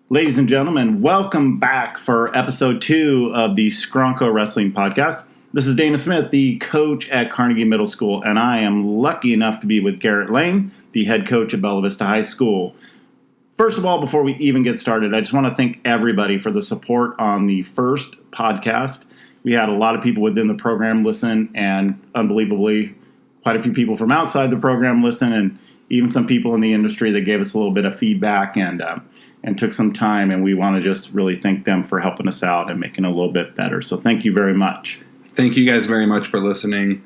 Ladies and gentlemen, welcome back for episode 2 of the Scronco Wrestling Podcast. This is Dana Smith, the coach at Carnegie Middle School, and I am lucky enough to be with Garrett Lane, the head coach at Bella Vista High School. First of all, before we even get started, I just want to thank everybody for the support on the first podcast. We had a lot of people within the program listen, and unbelievably, quite a few people from outside the program listen, and even some people in the industry that gave us a little bit of feedback and took some time, and we want to just really thank them for helping us out and making it a little bit better. So thank you very much. Thank you guys very much for listening.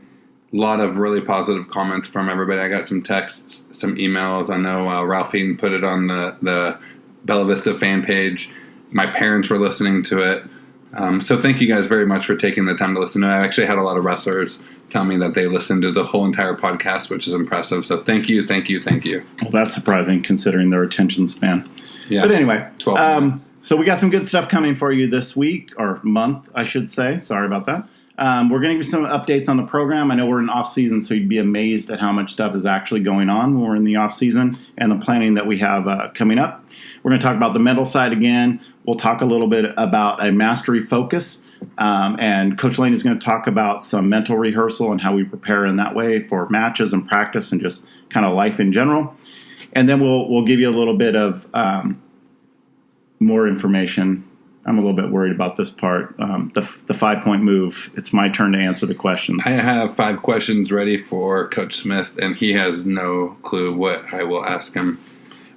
A lot of really positive comments from everybody. I got some texts, some emails. I know Ralphine put it on the Bella Vista fan page. My parents were listening to it. So thank you guys very much for taking the time to listen to it. I actually had a lot of wrestlers tell me that they listened to the whole entire podcast, which is impressive. So thank you. Well, that's surprising considering their attention span. Yeah. But anyway, 12 minutes. So we got some good stuff coming for you this week, or month, I should say. Sorry about that. We're going to give you some updates on the program. I know we're in off-season, so you'd be amazed at how much stuff is actually going on when we're in the off-season and the planning that we have coming up. We're going to talk about the mental side again. We'll talk a little bit about a mastery focus, and Coach Lane is going to talk about some mental rehearsal and how we prepare in that way for matches and practice and just kind of life in general. And then we'll give you a little bit of more information. I'm a little bit worried about this part. The 5-point move. It's my turn to answer the questions. I have 5 questions ready for Coach Smith, and he has no clue what I will ask him.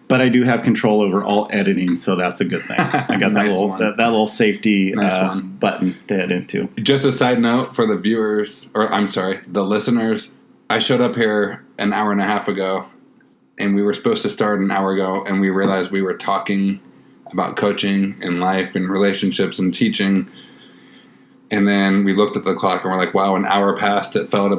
But I do have control over all editing, so that's a good thing. I got Nice that little safety button to head into. Just a side note for the viewers, the listeners. I showed up here an hour and a half ago, and we were supposed to start an hour ago, and we realized we were talking about coaching and life and relationships and teaching. And then we looked at the clock and we're like, wow, an hour passed. It felt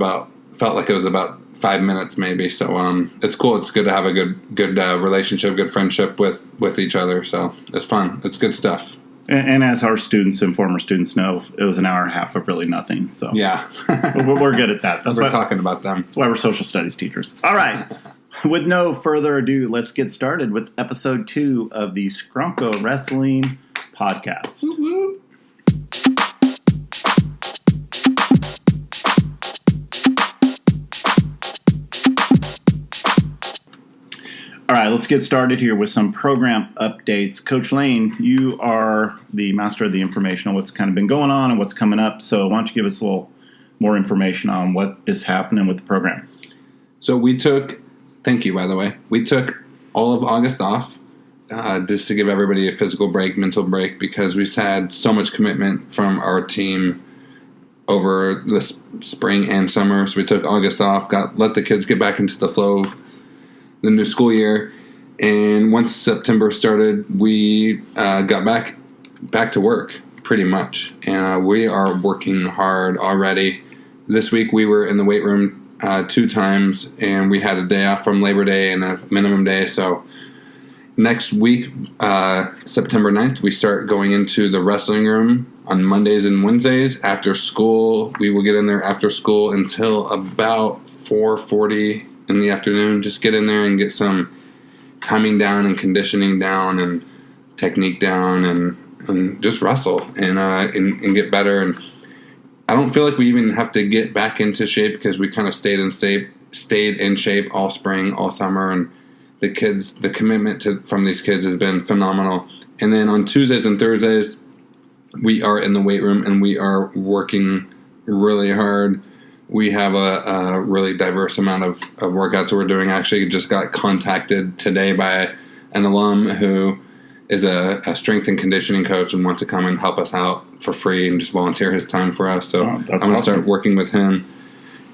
like it was about 5 minutes maybe. So it's cool. It's good to have a good relationship, good friendship with each other. So it's fun. It's good stuff. And as our students and former students know, it was an hour and a half of really nothing. So yeah, we're good at that. We're talking about them. That's why we're social studies teachers. All right. With no further ado, let's get started with episode 2 of the Scronco Wrestling Podcast. Woo-woo. All right, let's get started here with some program updates. Coach Lane, you are the master of the information on what's kind of been going on and what's coming up. So why don't you give us a little more information on what is happening with the program? So thank you, by the way. We took all of August off just to give everybody a physical break, mental break, because we've had so much commitment from our team over the spring and summer. So we took August off, let the kids get back into the flow of the new school year. And once September started, we got back to work pretty much. And we are working hard already. This week we were in the weight room 2 times, and we had a day off from Labor Day and a minimum day. So next week, September 9th, we start going into the wrestling room on Mondays and Wednesdays after school. We will get in there after school until about 4:40 in the afternoon. Just get in there and get some timing down and conditioning down and technique down and just wrestle and get better. And I don't feel like we even have to get back into shape because we kind of stayed in shape all spring, all summer, and the commitment from these kids has been phenomenal. And then on Tuesdays and Thursdays, we are in the weight room and we are working really hard. We have a really diverse amount of workouts that we're doing. I actually just got contacted today by an alum who is a strength and conditioning coach and wants to come and help us out for free and just volunteer his time for us. So I'm going to start working with him.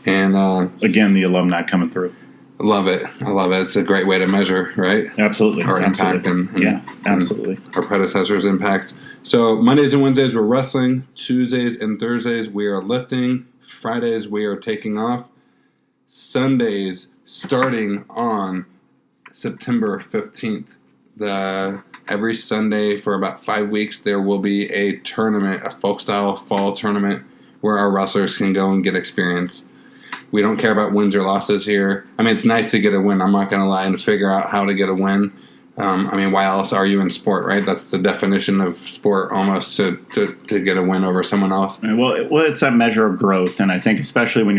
And again, the alumni coming through. I love it. It's a great way to measure, right? Absolutely. Our impact and absolutely. Our predecessors' impact. So Mondays and Wednesdays we're wrestling. Tuesdays and Thursdays we are lifting. Fridays we are taking off. Sundays starting on September 15th. Every Sunday for about 5 weeks, there will be a tournament, a folk-style fall tournament, where our wrestlers can go and get experience. We don't care about wins or losses here. I mean, it's nice to get a win. I'm not going to lie and figure out how to get a win. I mean, why else are you in sport, right? That's the definition of sport, almost, to get a win over someone else. Well, it's that measure of growth, and I think especially when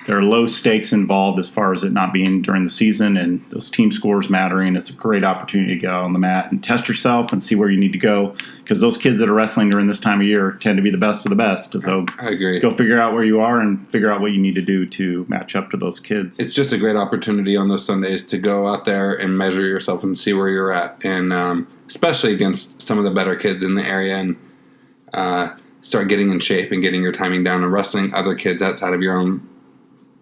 there are low stakes involved as far as it not being during the season and those team scores mattering. It's a great opportunity to go on the mat and test yourself and see where you need to go, because those kids that are wrestling during this time of year tend to be the best of the best. So I agree. Go figure out where you are and figure out what you need to do to match up to those kids. It's just a great opportunity on those Sundays to go out there and measure yourself and see where you're at, and especially against some of the better kids in the area, and start getting in shape and getting your timing down and wrestling other kids outside of your own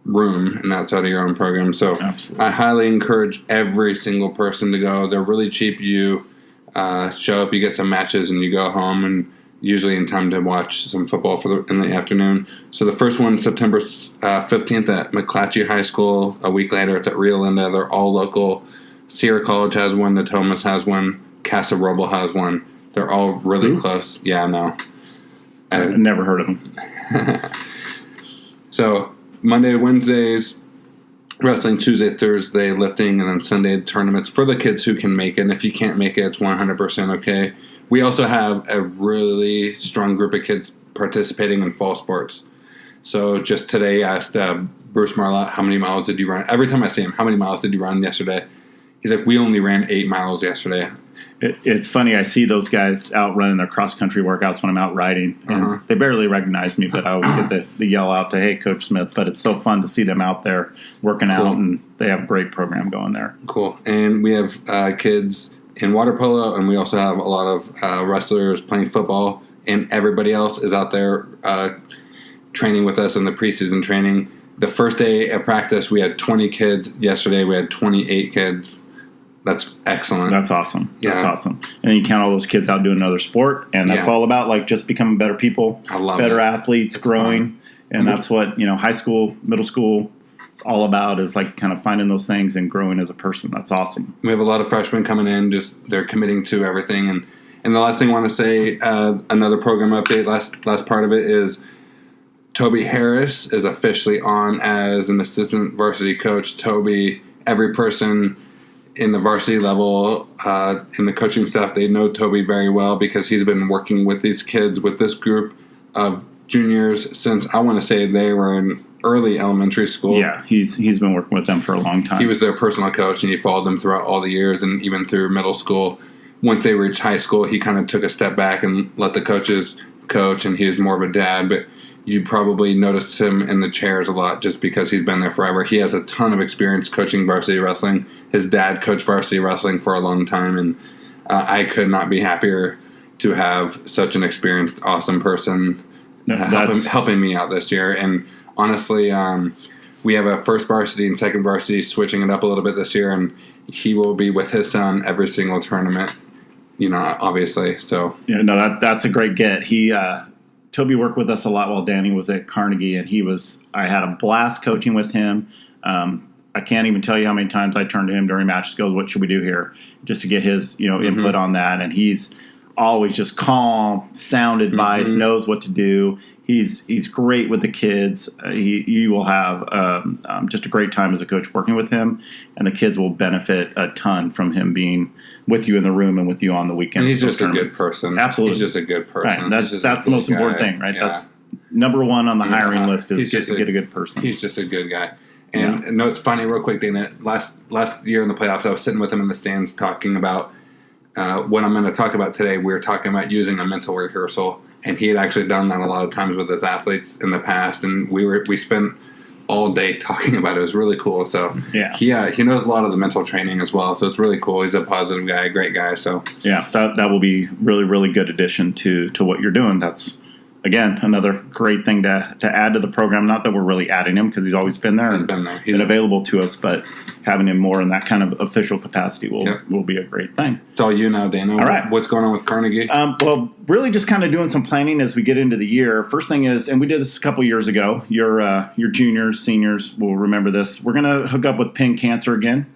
room and outside of your own program. So Absolutely. I highly encourage every single person to go. They're really cheap. You show up, you get some matches, and you go home, and usually in time to watch some football in the afternoon. So the first one, September 15th at McClatchy High School. A week later, it's at Rio Linda. They're all local. Sierra College has one. Natomas has one. Casa Roble has one. They're all really close. Yeah, no. I've never heard of them. So Monday, Wednesdays, wrestling, Tuesday, Thursday, lifting, and then Sunday tournaments for the kids who can make it. And if you can't make it, it's 100% okay. We also have a really strong group of kids participating in fall sports. So just today, I asked Bruce Marlott, how many miles did you run? Every time I see him, how many miles did you run yesterday? He's like, we only ran 8 miles yesterday. It's funny. I see those guys out running their cross-country workouts when I'm out riding, and they barely recognize me, but I always get the yell out to, hey, Coach Smith. But it's so fun to see them out there working out, and they have a great program going there. Cool. And we have kids in water polo, and we also have a lot of wrestlers playing football, and everybody else is out there training with us in the preseason training. The first day of practice, we had 20 kids. Yesterday, we had 28 kids. That's excellent. That's awesome. That's awesome. And then you count all those kids out doing another sport, and that's all about like just becoming better people, better athletes, growing. Fun. And that's what, high school, middle school, all about, is like kind of finding those things and growing as a person. That's awesome. We have a lot of freshmen coming in, just they're committing to everything. And the last thing I want to say, another program update, last part of it is Toby Harris is officially on as an assistant varsity coach. Toby, every person in the varsity level, in the coaching staff, they know Toby very well because he's been working with these kids, with this group of juniors since, I want to say, they were in early elementary school. Yeah, he's been working with them for a long time. He was their personal coach, and he followed them throughout all the years and even through middle school. Once they reached high school, he kind of took a step back and let the coaches coach, and he was more of a dad, but you probably noticed him in the chairs a lot just because he's been there forever. He has a ton of experience coaching varsity wrestling. His dad coached varsity wrestling for a long time, and I could not be happier to have such an experienced, awesome person helping me out this year. And honestly, we have a first varsity and second varsity switching it up a little bit this year, and he will be with his son every single tournament, obviously. So that's a great get. Toby worked with us a lot while Danny was at Carnegie, and I had a blast coaching with him. I can't even tell you how many times I turned to him during matches, goes, what should we do here? Just to get his, input on that. And he's always just calm, sound advice, knows what to do. He's great with the kids. You will have just a great time as a coach working with him, and the kids will benefit a ton from him being with you in the room and with you on the weekends. And he's just a good person. Absolutely. He's just a good person. Right. That's the most important thing, right? Yeah. That's number one on the hiring list is just to get a good person. He's just a good guy. And no, it's funny, real quick, Dana. Last year in the playoffs, I was sitting with him in the stands talking about what I'm going to talk about today. We were talking about using a mental rehearsal, and he had actually done that a lot of times with his athletes in the past, and we spent all day talking about it. It was really cool. So he knows a lot of the mental training as well. So it's really cool. He's a positive guy, a great guy. So that will be really, really good addition to what you're doing. That's, again, another great thing to add to the program. Not that we're really adding him because he's always been there. He's been there. He's been available to us, but having him more in that kind of official capacity will be a great thing. It's all you now, Dana. All right. What's going on with Carnegie? Well, really just kind of doing some planning as we get into the year. First thing is, and we did this a couple years ago, your juniors, seniors will remember this. We're going to hook up with Pin Cancer again.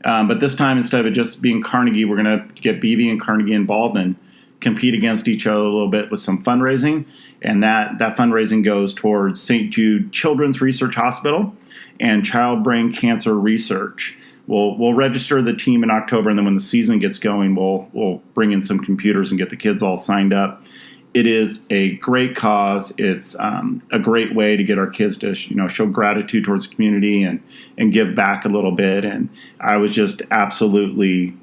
But this time, instead of it just being Carnegie, we're going to get BV and Carnegie involved and compete against each other a little bit with some fundraising. And that fundraising goes towards St. Jude Children's Research Hospital and Child Brain Cancer Research. we'll register the team in October, and then when the season gets going, we'll bring in some computers and get the kids all signed up. It is a great cause. It's a great way to get our kids to show gratitude towards the community and give back a little bit. And I was just absolutely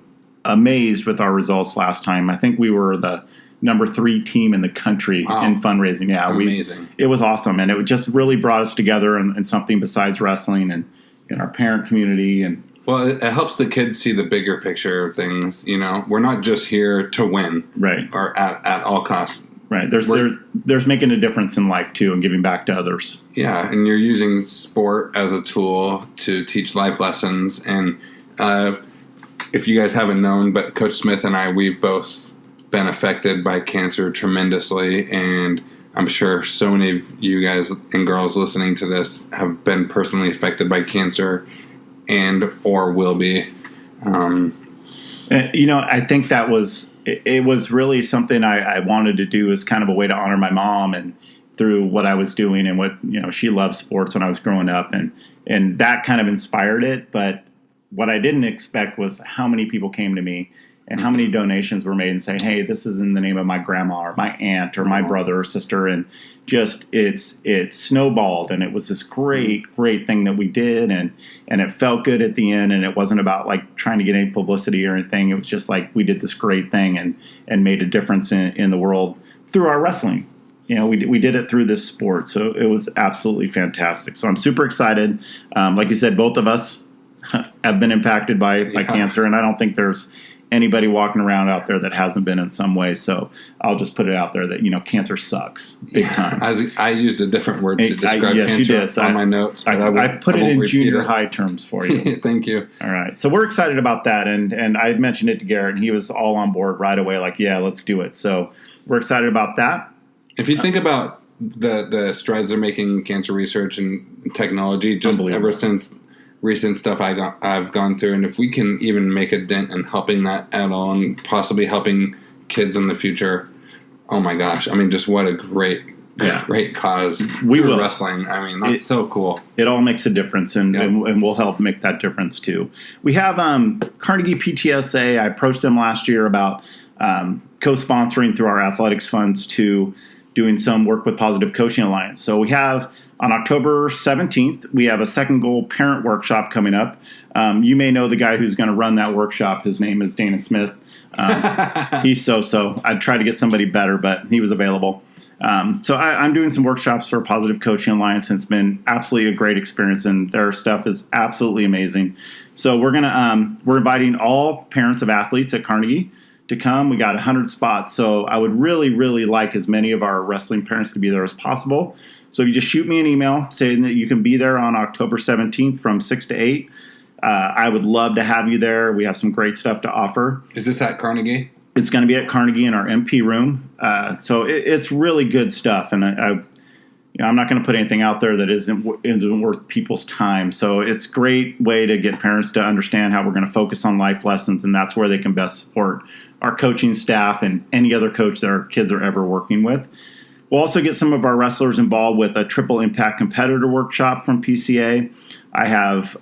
amazed with our results last time. I think we were the number 3 team in the country in fundraising. Yeah, amazing. It was awesome, and it just really brought us together in something besides wrestling and in our parent community. And well, it helps the kids see the bigger picture of things. We're not just here to win, right, or at all costs. Right. There's making a difference in life too, and giving back to others. Yeah, and you're using sport as a tool to teach life lessons. And if you guys haven't known, but Coach Smith and I, we've both been affected by cancer tremendously, and I'm sure so many of you guys and girls listening to this have been personally affected by cancer and or will be. I think that was it was really something I wanted to do as kind of a way to honor my mom, and through what I was doing and what she loved sports when I was growing up, and that kind of inspired it. But what I didn't expect was how many people came to me and how many donations were made and saying, hey, this is in the name of my grandma or my aunt or my brother or sister. And just it snowballed, and it was this great thing that we did, and it felt good at the end, and it wasn't about like trying to get any publicity or anything. It was just like we did this great thing and made a difference in the world through our wrestling. We did it through this sport, so it was absolutely fantastic. So I'm super excited. Like you said, both of us have been impacted by cancer, and I don't think there's anybody walking around out there that hasn't been in some way. So I'll just put it out there that, cancer sucks big time. I used a different word to describe cancer on my notes. But I put it in junior high terms for you. Thank you. All right. So we're excited about that. And I mentioned it to Garrett, and he was all on board right away. Like, yeah, let's do it. So we're excited about that. If you think about the strides they're making in cancer research and technology, just ever since recent stuff I've gone through, and if we can even make a dent in helping that at all, and possibly helping kids in the future, oh my gosh! I mean, just what a great cause. We will wrestling. I mean, that's so cool. It all makes a difference, and we'll help make that difference too. We have Carnegie PTSA. I approached them last year about co-sponsoring through our athletics funds to doing some work with Positive Coaching Alliance. So we have on October 17th, we have a Second Goal Parent Workshop coming up. You may know the guy who's going to run that workshop. His name is Dana Smith. He's so. I tried to get somebody better, but he was available. So I'm doing some workshops for Positive Coaching Alliance, and it's been absolutely a great experience, and their stuff is absolutely amazing. So we're inviting all parents of athletes at Carnegie to come. We got 100 spots, so I would really, really like as many of our wrestling parents to be there as possible. So if you just shoot me an email saying that you can be there on October 17th from 6 to 8, I would love to have you there. We have some great stuff to offer. Is this at Carnegie? It's going to be at Carnegie in our MP room. So it's really good stuff, and I'm not going to put anything out there that isn't worth people's time. So it's a great way to get parents to understand how we're going to focus on life lessons, and that's where they can best support our coaching staff and any other coach that our kids are ever working with. We'll also get some of our wrestlers involved with a triple impact competitor workshop from PCA. I have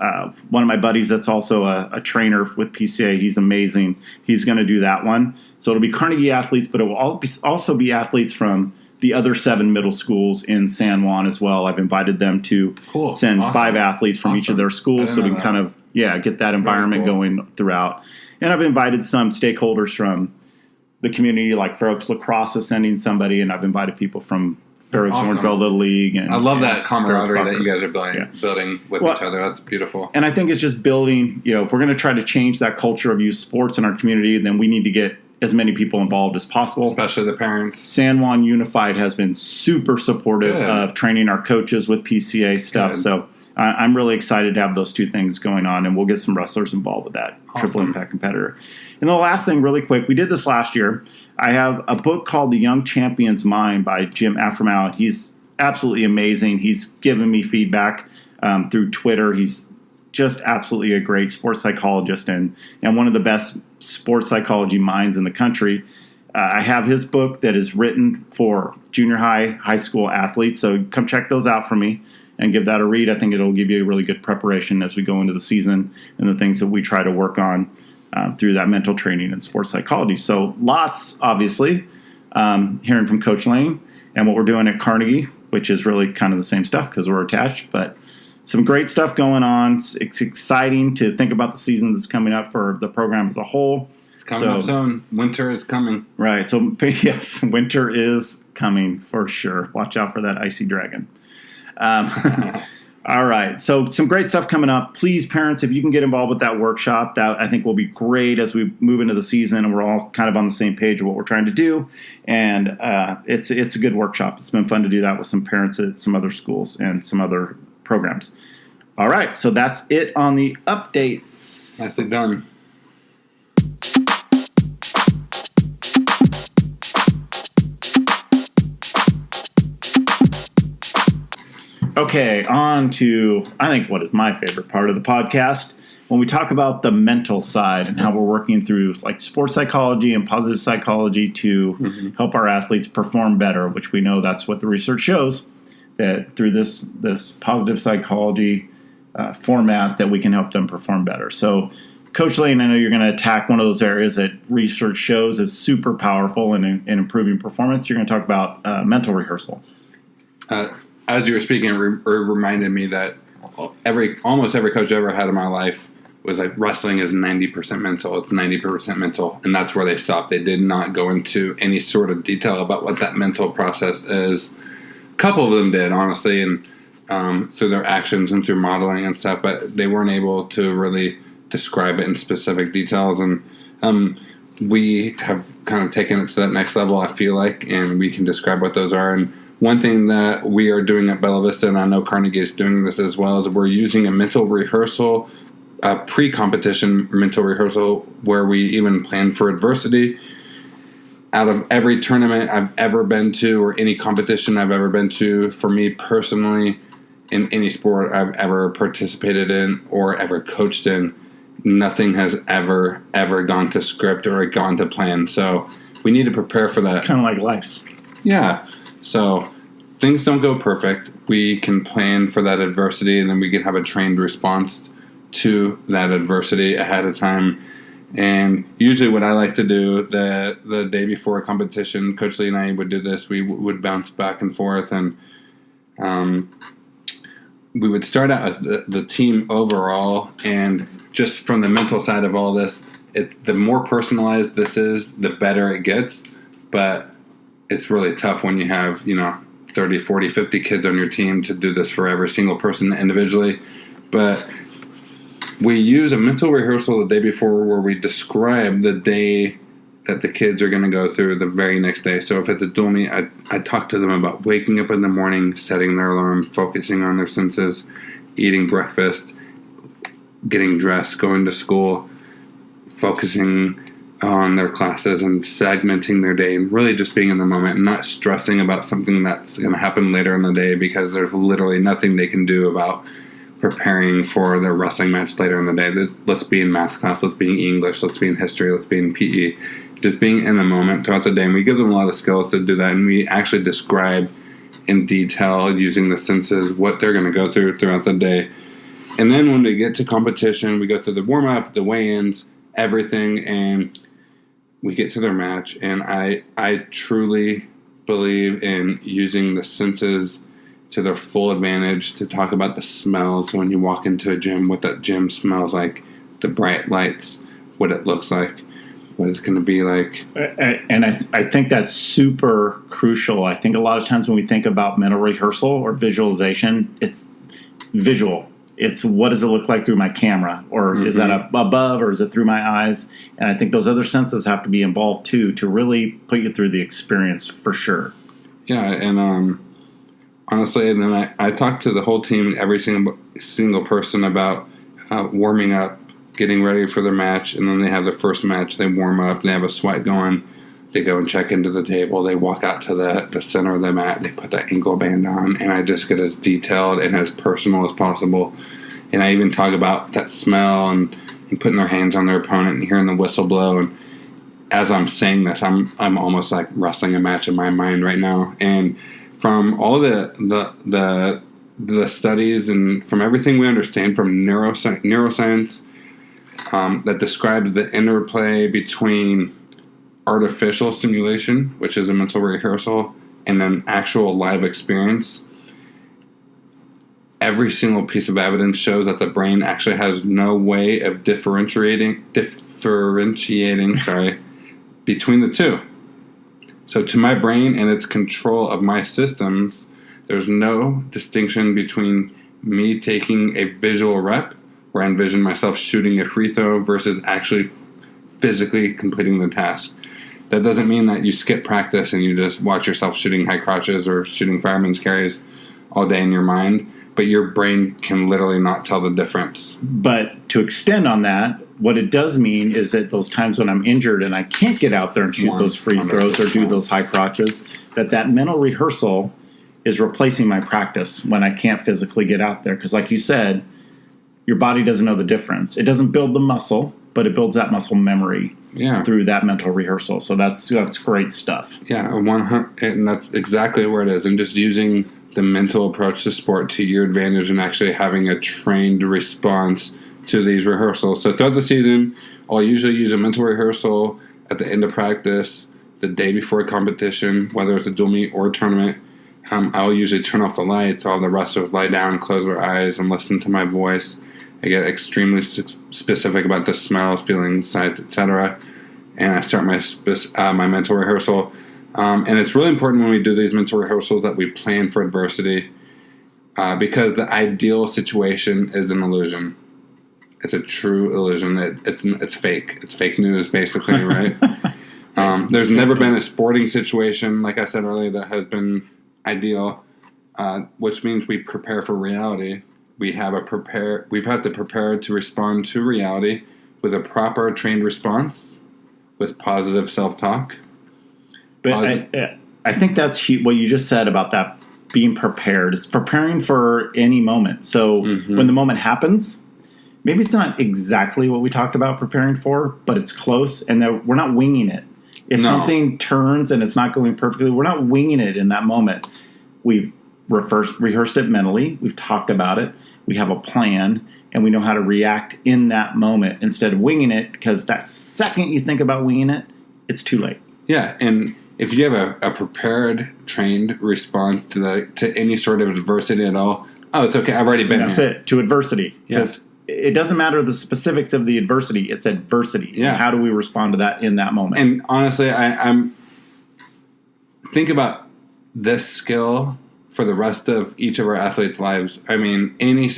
one of my buddies that's also a trainer with PCA. He's amazing. He's going to do that one. So it'll be Carnegie athletes, but it will also be athletes from the other 7 middle schools in San Juan as well. I've invited them to send 5 athletes from each of their schools, so we can kind of get that environment going throughout. And I've invited some stakeholders from the community, like Fair Oaks Lacrosse is sending somebody, and I've invited people from Fair Oaks Orangeville Little League. And I love that camaraderie that you guys are building with each other. That's beautiful. And I think it's just building, if we're going to try to change that culture of youth sports in our community, then we need to get as many people involved as possible. Especially the parents. San Juan Unified has been super supportive of training our coaches with PCA stuff. Good. So I'm really excited to have those 2 things going on, and we'll get some wrestlers involved with that triple impact competitor. And the last thing, really quick, we did this last year. I have a book called The Young Champion's Mind by Jim Afremau. He's absolutely amazing. He's given me feedback through Twitter. He's just absolutely a great sports psychologist and one of the best sports psychology minds in the country. I have his book that is written for junior high school athletes, so come check those out for me. and give that a read. I think it'll give you a really good preparation as we go into the season and the things that we try to work on through that mental training and sports psychology. So lots, obviously, hearing from Coach Lane and what we're doing at Carnegie, which is really kind of the same stuff because we're attached, but some great stuff going on. It's exciting to think about the season that's coming up for the program as a whole. It's coming up soon. Winter is coming. Right. So, yes, winter is coming for sure. Watch out for that icy dragon. All right. So some great stuff coming up. Please, parents, if you can get involved with that workshop, that I think will be great as we move into the season and we're all kind of on the same page of what we're trying to do. And it's a good workshop. It's been fun to do that with some parents at some other schools and some other programs. All right. So that's it on the updates. Nicely done. Okay, on to, I think, what is my favorite part of the podcast, when we talk about the mental side and how we're working through like sports psychology and positive psychology to help our athletes perform better, which we know that's what the research shows, that through this positive psychology format that we can help them perform better. So, Coach Lane, I know you're going to attack one of those areas that research shows is super powerful in improving performance. You're going to talk about mental rehearsal. As you were speaking, it reminded me that almost every coach I ever had in my life was like, wrestling is 90% mental. It's 90% mental. And that's where they stopped. They did not go into any sort of detail about what that mental process is. A couple of them did, honestly, and through their actions and through modeling and stuff, but they weren't able to really describe it in specific details. And we have kind of taken it to that next level, I feel like, and we can describe what those are. And one thing that we are doing at Bella Vista, and I know Carnegie is doing this as well, is we're using a mental rehearsal, a pre-competition mental rehearsal, where we even plan for adversity. Out of every tournament I've ever been to or any competition I've ever been to, for me personally, in any sport I've ever participated in or ever coached in, nothing has ever gone to script or gone to plan. So we need to prepare for that. Kind of like life. Yeah. So things don't go perfect. We can plan for that adversity, and then we can have a trained response to that adversity ahead of time. And usually what I like to do the day before a competition, Coach Lee and I would do this. We would bounce back and forth, and we would start out as the team overall. And just from the mental side of all this, the more personalized this is, the better it gets. But it's really tough when you have, 30, 40, 50 kids on your team to do this for every single person individually. But we use a mental rehearsal the day before where we describe the day that the kids are going to go through the very next day. So if it's a dual meet, I talk to them about waking up in the morning, setting their alarm, focusing on their senses, eating breakfast, getting dressed, going to school, focusing on their classes and segmenting their day and really just being in the moment and not stressing about something that's going to happen later in the day, because there's literally nothing they can do about preparing for their wrestling match later in the day. Let's be in math class, let's be in English, let's be in history, let's be in PE. Just being in the moment throughout the day. And we give them a lot of skills to do that, and we actually describe in detail using the senses what they're going to go through throughout the day. And then when we get to competition, we go through the warm-up, the weigh-ins, everything, and we get to their match. And I truly believe in using the senses to their full advantage to talk about the smells when you walk into a gym, what that gym smells like, the bright lights, what it looks like, what it's going to be like. And I think that's super crucial. I think a lot of times when we think about mental rehearsal or visualization, it's visual. It's what does it look like through my camera? Or is that above, or is it through my eyes? And I think those other senses have to be involved too to really put you through the experience for sure. Yeah, and honestly, and then I talked to the whole team, every single person about warming up, getting ready for their match, and then they have their first match, they warm up, they have a sweat going, they go and check into the table, they walk out to the center of the mat, they put that ankle band on, and I just get as detailed and as personal as possible. And I even talk about that smell and putting their hands on their opponent and hearing the whistle blow. And as I'm saying this, I'm almost like wrestling a match in my mind right now. And from all the the studies and from everything we understand from neuroscience that describes the interplay between artificial stimulation, which is a mental rehearsal, and an actual live experience. Every single piece of evidence shows that the brain actually has no way of differentiating between the two. So to my brain and its control of my systems, there's no distinction between me taking a visual rep, where I envision myself shooting a free throw, versus actually physically completing the task. That doesn't mean that you skip practice and you just watch yourself shooting high crotches or shooting fireman's carries all day in your mind, but your brain can literally not tell the difference. But to extend on that, what it does mean is that those times when I'm injured and I can't get out there and shoot those free throws or do those high crotches, that mental rehearsal is replacing my practice when I can't physically get out there. Because like you said, your body doesn't know the difference. It doesn't build the muscle, but it builds that muscle memory through that mental rehearsal. So that's great stuff. Yeah, and that's exactly where it is. And just using the mental approach to sport to your advantage and actually having a trained response to these rehearsals. So throughout the season, I'll usually use a mental rehearsal at the end of practice, the day before a competition, whether it's a dual meet or a tournament. I'll usually turn off the lights, all the wrestlers lie down, close their eyes, and listen to my voice. I get extremely specific about the smells, feelings, sights, etc. And I start my mental rehearsal. And it's really important when we do these mental rehearsals that we plan for adversity, because the ideal situation is an illusion. It's a true illusion. It's fake. It's fake news, basically, right? There's never been a sporting situation, like I said earlier, that has been ideal, which means we prepare for reality. We've had to prepare to respond to reality with a proper trained response, with positive self-talk. But I think that's what you just said about that being prepared. It's preparing for any moment. So when the moment happens, maybe it's not exactly what we talked about preparing for, but it's close, and that we're not winging it. If something turns and it's not going perfectly, we're not winging it in that moment. We've rehearsed it mentally. We've talked about it. We have a plan, and we know how to react in that moment instead of winging it, because that second you think about winging it, it's too late. Yeah, and if you have a prepared, trained response to any sort of adversity at all, it's okay. I've already been there. That's it, to adversity. Because it doesn't matter the specifics of the adversity. It's adversity. Yeah. And how do we respond to that in that moment? And honestly, I'm think about this skill for the rest of each of our athletes' lives. I mean,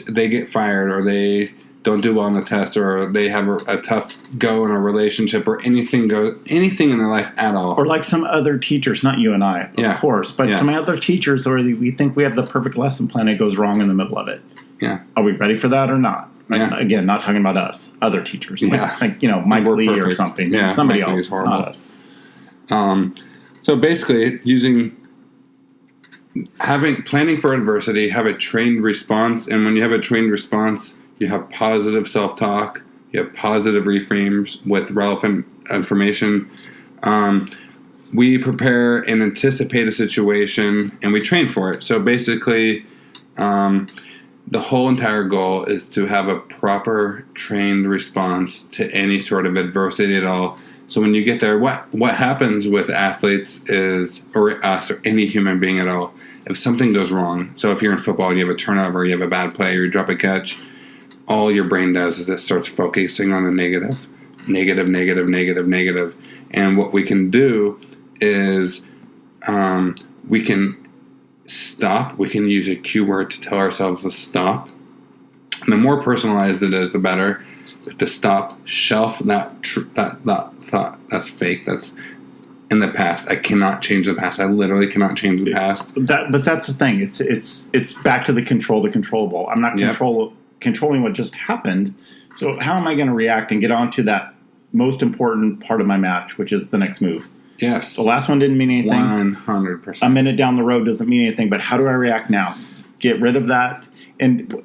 they get fired, or they don't do well on a test, or they have a tough go in a relationship, or anything in their life at all. Or like some other teachers, not you and I, of course, but some other teachers where we think we have the perfect lesson plan, it goes wrong in the middle of it. Yeah. Are we ready for that or not? Yeah. Again, not talking about us, other teachers. Yeah. Like Mike Lee perfect. Or something. Yeah, somebody Mike else, not us. So basically, planning for adversity, have a trained response, and when you have a trained response, you have positive self-talk, you have positive reframes with relevant information. We prepare and anticipate a situation, and we train for it. So basically, the whole entire goal is to have a proper trained response to any sort of adversity at all. So when you get there, what happens with athletes or us, or any human being at all, if something goes wrong, so if you're in football and you have a turnover, you have a bad play, or you drop a catch, all your brain does is it starts focusing on the negative. And what we can do is we can stop. We can use a cue word to tell ourselves to stop. And the more personalized it is, the better. To stop, shelf that thought. That's fake. That's in the past. I cannot change the past. I literally cannot change the past. But that's the thing. It's back to the controllable. I'm not controlling what just happened. So how am I going to react and get on to that most important part of my match, which is the next move? Yes. The last one didn't mean anything. 100%. A minute down the road doesn't mean anything, but how do I react now? Get rid of that. And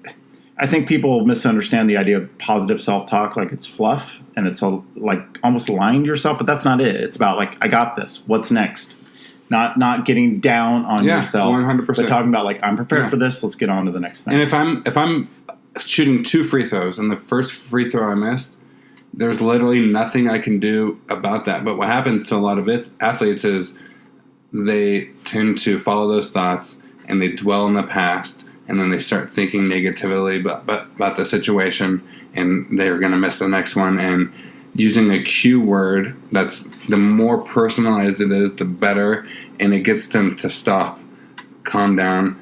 I think people misunderstand the idea of positive self-talk, like it's fluff and it's like almost lying to yourself, but that's not it. It's about like, I got this. What's next? Not getting down on yourself, 100%. but talking about like, I'm prepared for this. Let's get on to the next thing. And if I'm shooting 2 free throws and the first free throw I missed, there's literally nothing I can do about that. But what happens to a lot of athletes is they tend to follow those thoughts and they dwell in the past, and then they start thinking negatively about the situation, and they're going to miss the next one. And using a cue word, that's the more personalized it is, the better, and it gets them to stop, calm down,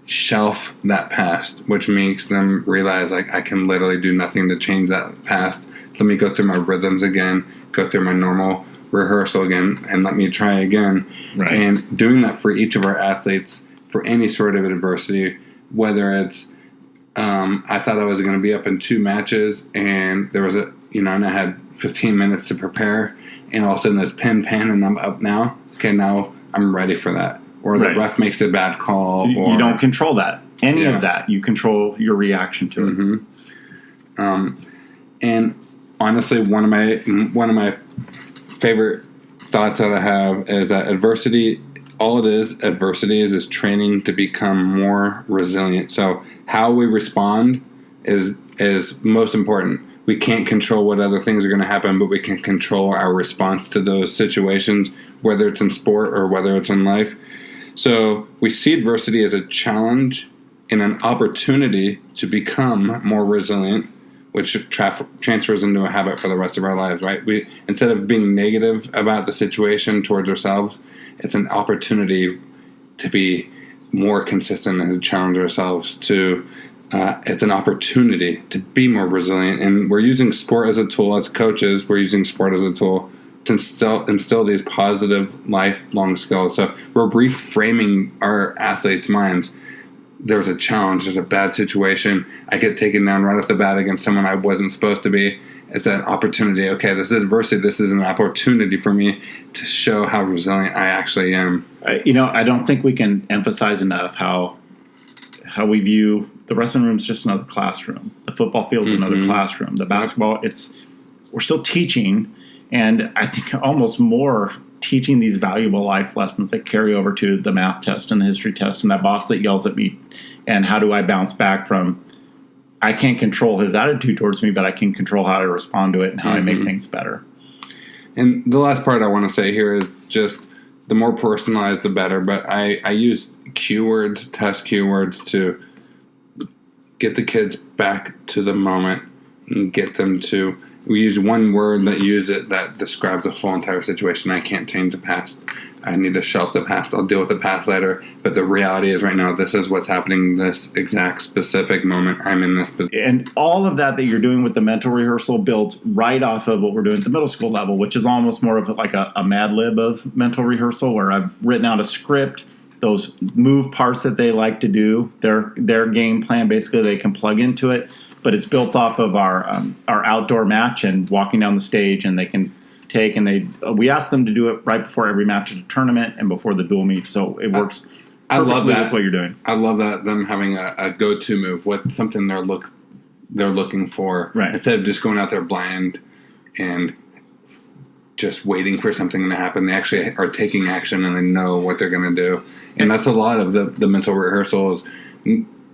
shelf that past, which makes them realize, like, I can literally do nothing to change that past. Let me go through my rhythms again, go through my normal rehearsal again, and let me try again. Right. And doing that for each of our athletes for any sort of adversity, whether it's I thought I was going to be up in 2 matches, and there was and I had 15 minutes to prepare, and all of a sudden there's pen, and I'm up now. Okay, now I'm ready for that. Or the ref makes a bad call. You don't control that. Any of that. You control your reaction to it. Mm-hmm. And honestly, one of my favorite thoughts that I have is that adversity is training to become more resilient. So how we respond is most important. We can't control what other things are going to happen, but we can control our response to those situations, whether it's in sport or whether it's in life. So we see adversity as a challenge and an opportunity to become more resilient, which transfers into a habit for the rest of our lives, right? Instead of being negative about the situation towards ourselves, it's an opportunity to be more consistent and to challenge ourselves to. It's an opportunity to be more resilient, and we're using sport as a tool. As coaches, we're using sport as a tool to instill these positive lifelong skills. So we're reframing our athletes' minds. There's a challenge, there's a bad situation, I get taken down right off the bat against someone I wasn't supposed to be. It's an opportunity. Okay, this is adversity. This is an opportunity for me to show how resilient I actually am. I don't think we can emphasize enough how we view the wrestling room is just another classroom. The football field is another classroom. The basketball, we're still teaching, and I think almost more teaching these valuable life lessons that carry over to the math test and the history test and that boss that yells at me, and how do I bounce back from, I can't control his attitude towards me, but I can control how I respond to it and how I make things better. And the last part I want to say here is just the more personalized, the better. But I use keywords, test keywords to get the kids back to the moment and get them to. We use one word that describes the whole entire situation. I can't change the past. I need to shelf the past. I'll deal with the past later. But the reality is right now, this is what's happening this exact specific moment. I'm in this position. And all of that you're doing with the mental rehearsal builds right off of what we're doing at the middle school level, which is almost more of like a Mad Lib of mental rehearsal, where I've written out a script, those move parts that they like to do, their game plan, basically they can plug into it. But it's built off of our outdoor match and walking down the stage, and they can take we ask them to do it right before every match at a tournament and before the dual meet, so it works I love that. with what you're doing. I love that, them having a go-to move, something they're looking for, right, instead of just going out there blind and just waiting for something to happen. They actually are taking action and they know what they're going to do, and that's a lot of the mental rehearsals.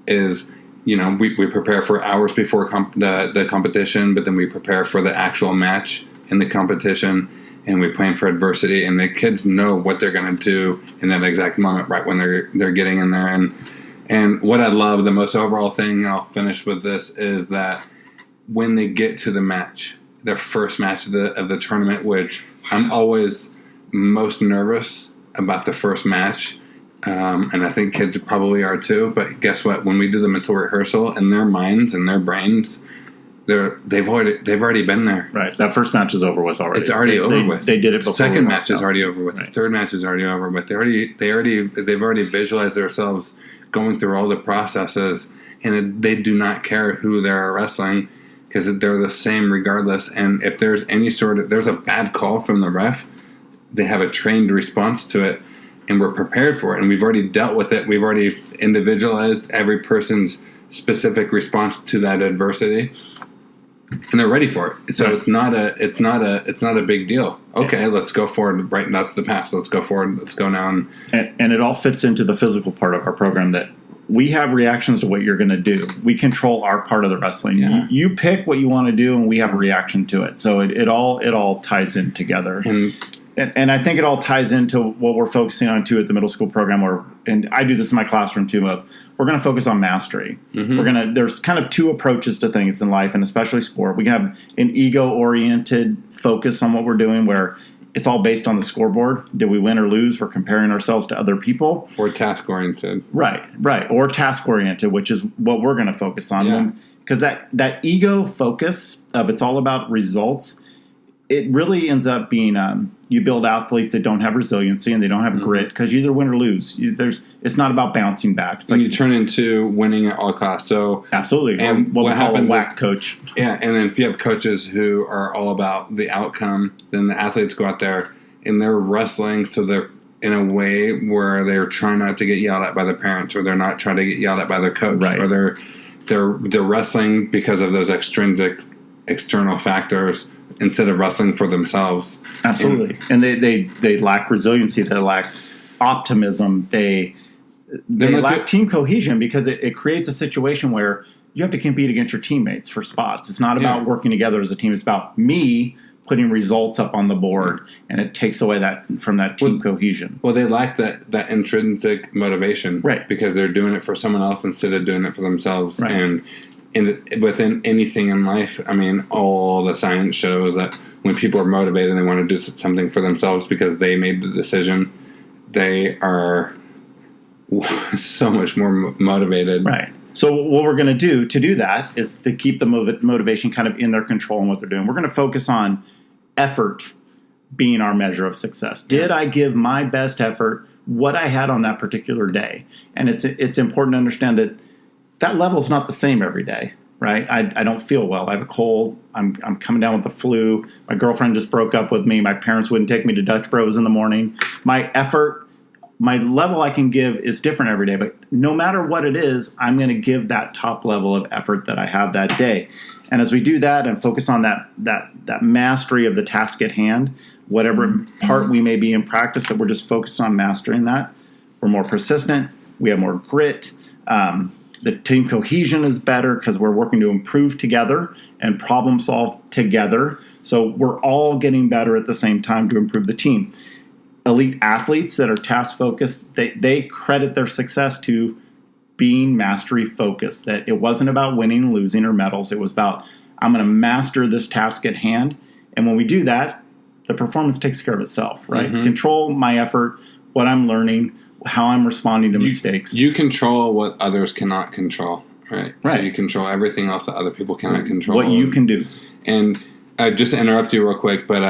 Is we prepare for hours before the competition, but then we prepare for the actual match in the competition, and we plan for adversity, and the kids know what they're going to do in that exact moment, right when they're getting in there. And what I love, the most overall thing, and I'll finish with this, is that when they get to the match, their first match of the tournament, which I'm always most nervous about the first match, and I think kids probably are too. But guess what? When we do the mental rehearsal, in their minds and their brains, they've already been there. Right. That first match is over with already. It's already over with. They did it before. The second match is already over with. Right. The third match is already over with. They've already visualized themselves going through all the processes, and they do not care who they're wrestling, because they're the same regardless. And if there's there's a bad call from the ref, they have a trained response to it, and we're prepared for it, and we've already dealt with it. We've already individualized every person's specific response to that adversity. and they're ready for it. So it's not a big deal. Okay, let's go forward. Right, that's the past. Let's go forward. Let's go now. And it all fits into the physical part of our program that we have reactions to what you're going to do. We control our part of the wrestling. Yeah. You pick what you want to do, and we have a reaction to it. So it all ties in together. And I think it all ties into what we're focusing on too at the middle school program. And I do this in my classroom too. We're going to focus on mastery. Mm-hmm. There's kind of two approaches to things in life, and especially sport. We can have an ego-oriented focus on what we're doing, where it's all based on the scoreboard. Did we win or lose? We're comparing ourselves to other people. Or task-oriented. Right. Or task-oriented, which is what we're going to focus on. Because that ego focus of it's all about results, it really ends up being you build athletes that don't have resiliency and they don't have grit because you either win or lose. It's not about bouncing back. It's like you turn into winning at all costs. So absolutely, and what we call a whack coach. Yeah, and then if you have coaches who are all about the outcome, then the athletes go out there and they're wrestling, so they're in a way where they're trying not to get yelled at by their parents, or they're not trying to get yelled at by their coach, right. Or they're wrestling because of those extrinsic external factors instead of wrestling for themselves. Absolutely. And they lack resiliency, they lack optimism, they lack team cohesion, because it creates a situation where you have to compete against your teammates for spots. It's not about working together as a team. It's about me putting results up on the board, and it takes away from that team cohesion. Well, they lack that intrinsic motivation, right? Because they're doing it for someone else instead of doing it for themselves. Right. And within anything in life, I mean, all the science shows that when people are motivated and they want to do something for themselves because they made the decision, they are so much more motivated. Right. So what we're going to do that is to keep the motivation kind of in their control and what they're doing. We're going to focus on effort being our measure of success. Did I give my best effort, what I had on that particular day? And it's important to understand that level is not the same every day, right? I don't feel well. I have a cold. I'm coming down with the flu. My girlfriend just broke up with me. My parents wouldn't take me to Dutch Bros in the morning. My effort, my level I can give is different every day, but no matter what it is, I'm going to give that top level of effort that I have that day. And as we do that and focus on that mastery of the task at hand, whatever part we may be in practice, that we're just focused on mastering that, we're more persistent, we have more grit, the team cohesion is better because we're working to improve together and problem solve together. So we're all getting better at the same time to improve the team. Elite athletes that are task focused, they credit their success to being mastery focused, that it wasn't about winning, losing, or medals. It was about, I'm going to master this task at hand. And when we do that, the performance takes care of itself, right? Mm-hmm. Control my effort, what I'm learning, how I'm responding to mistakes. You control what others cannot control, right? So you control everything else that other people cannot control. What you can do. And just to interrupt you real quick, but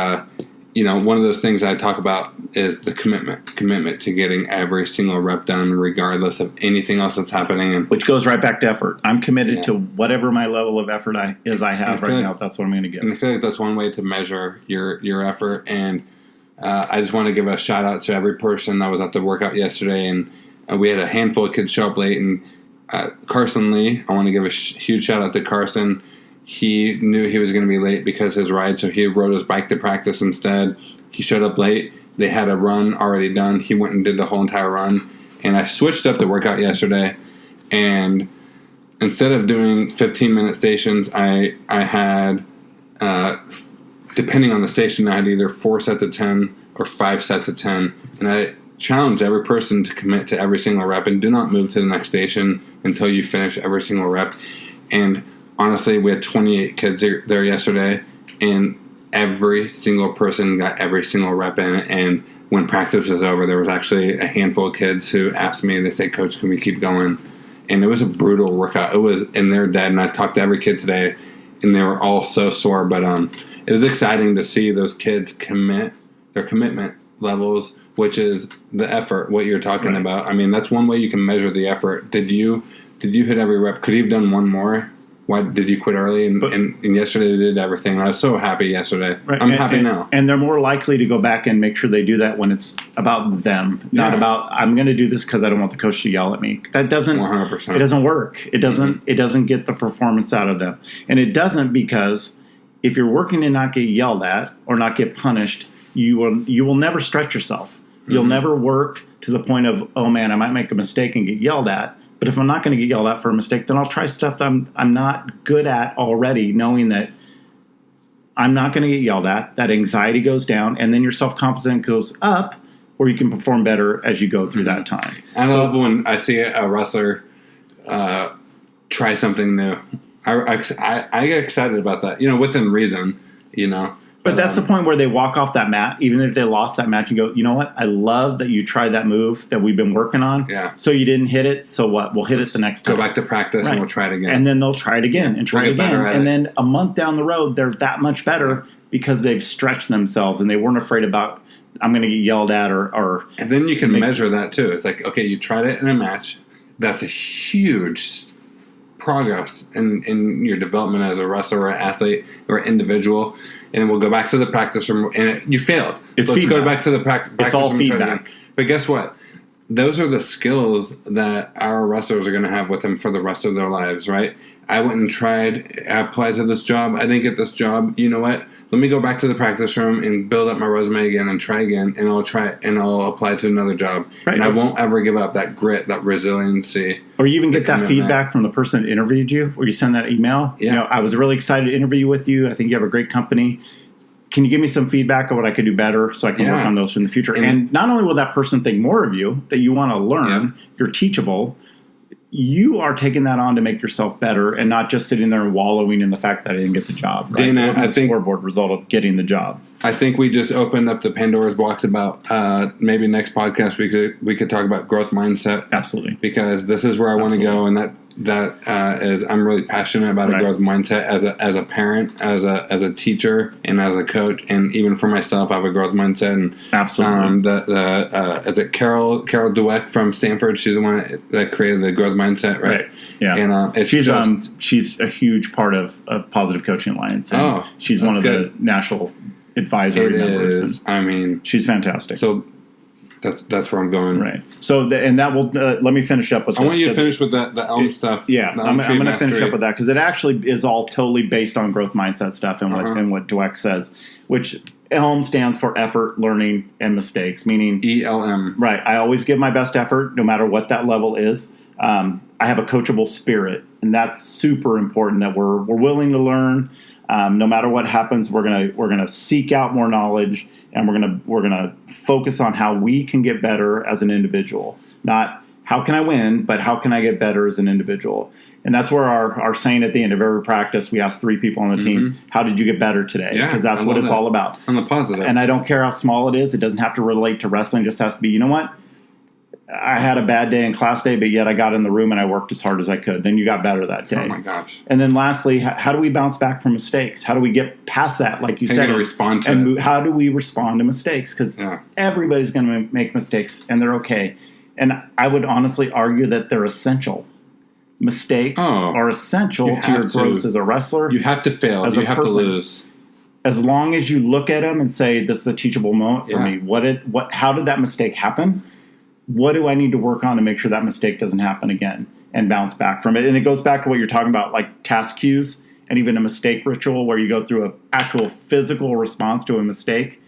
one of those things I talk about is the commitment to getting every single rep done, regardless of anything else that's happening. And which goes right back to effort. I'm committed to whatever my level of effort I have right now. That's what I'm going to give. And I feel like that's one way to measure your effort. And I just want to give a shout out to every person that was at the workout yesterday. And we had a handful of kids show up late. And Carson Lee, I want to give a huge shout out to Carson. He knew he was going to be late because his ride, so he rode his bike to practice instead. He showed up late. They had a run already done. He went and did the whole entire run. And I switched up the workout yesterday. And instead of doing 15-minute stations, I had, depending on the station, I had either 4 sets of 10 or 5 sets of 10. And I challenge every person to commit to every single rep and do not move to the next station until you finish every single rep. And honestly, we had 28 kids there yesterday, and every single person got every single rep in. And when practice was over, there was actually a handful of kids who asked me, they said, "Coach, can we keep going?" And it was a brutal workout. It was, and they're dead. And I talked to every kid today, and they were all so sore. But it was exciting to see those kids commit their commitment levels, which is the effort, what you're talking about. I mean, that's one way you can measure the effort. Did you hit every rep? Could you have done one more? why did you quit early? And yesterday they did everything. And I was so happy yesterday. Right. I'm happy now. And they're more likely to go back and make sure they do that when it's about them, not about, I'm going to do this because I don't want the coach to yell at me. That doesn't, 100%. It doesn't work. It doesn't get the performance out of them. And it doesn't because if you're working to not get yelled at or not get punished, you will never stretch yourself. You'll never work to the point of, oh man, I might make a mistake and get yelled at. But if I'm not going to get yelled at for a mistake, then I'll try stuff that I'm not good at already, knowing that I'm not going to get yelled at. That anxiety goes down, and then your self-confidence goes up, where you can perform better as you go through that time. I love when I see a wrestler try something new. I get excited about that, within reason, But that's the point where they walk off that mat, even if they lost that match, and go, you know what? I love that you tried that move that we've been working on. Yeah. So you didn't hit it. So what? We'll hit it the next time. Go back to practice and we'll try it again. And then they'll try it again and try it again. And then a month down the road, they're that much better because they've stretched themselves and they weren't afraid about, I'm going to get yelled at or. And then you can measure that too. It's like, okay, you tried it in a match. That's a huge progress in your development as a wrestler or an athlete or individual. And we'll go back to the practice room, and you failed. It's Let's feedback. go back to the practice it's all room and try it feedback. again. But guess what? Those are the skills that our wrestlers are going to have with them for the rest of their lives, right? I went and tried, I applied to this job. I didn't get this job. You know what? Let me go back to the practice room and build up my resume again and try again, and I'll apply to another job. Right. And I won't ever give up that grit, that resiliency. Or you even get that feedback from the person that interviewed you, where you send that email. Yeah. I was really excited to interview with you. I think you have a great company. Can you give me some feedback of what I could do better so I can work on those in the future? And not only will that person think more of you, that you want to learn, you're teachable, you are taking that on to make yourself better and not just sitting there and wallowing in the fact that I didn't get the job. Right? Dana, I think scoreboard result of getting the job. I think we just opened up the Pandora's box about maybe next podcast we could talk about growth mindset. Absolutely. Because this is where I want to go, and that is I'm really passionate about a growth mindset as a parent, as a teacher, and as a coach, and even for myself, I have a growth mindset. And absolutely, is it Carol Dweck from Stanford? She's the one that created the growth mindset, right? Yeah, and she's a huge part of Positive Coaching Alliance. And she's one of the national advisory members. She's fantastic. So. That's where I'm going. Right. So, and that will, let me finish up with this. I want you to finish with the Elm stuff. Yeah, I'm going to finish up with that because it actually is all totally based on growth mindset stuff and what Dweck says, which ELM stands for effort, learning, and mistakes, meaning ELM. Right. I always give my best effort no matter what that level is. I have a coachable spirit, and that's super important that we're willing to learn. No matter what happens, we're gonna seek out more knowledge, and we're gonna focus on how we can get better as an individual. Not how can I win, but how can I get better as an individual. And that's where our saying at the end of every practice, we ask 3 people on the team, how did you get better today? Yeah, because that's what it's all about. On the positive. And I don't care how small it is. It doesn't have to relate to wrestling. It just has to be, you know what? I had a bad day in class day, but yet I got in the room and I worked as hard as I could. Then you got better that day. Oh, my gosh. And then lastly, how do we bounce back from mistakes? How do we get past that, like you said? Respond to it. How do we respond to mistakes? Because everybody's going to make mistakes, and they're okay. And I would honestly argue that they're essential. Mistakes are essential to your growth as a wrestler. You have to fail. You have to lose. As long as you look at them and say, this is a teachable moment for me. How did that mistake happen? What do I need to work on to make sure that mistake doesn't happen again and bounce back from it? And it goes back to what you're talking about, like task cues and even a mistake ritual where you go through an actual physical response to a mistake.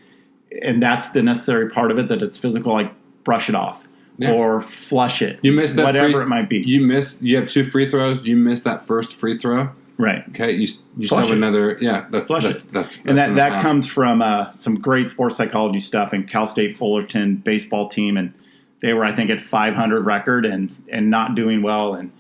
And that's the necessary part of it, that it's physical, like brush it off or flush it. You missed that whatever it might be. You have 2 free throws. You missed that first free throw. Right. Okay. You still have another. Yeah. That's that comes from some great sports psychology stuff in Cal State Fullerton baseball team, and they were, I think, at 500 record and not doing well, and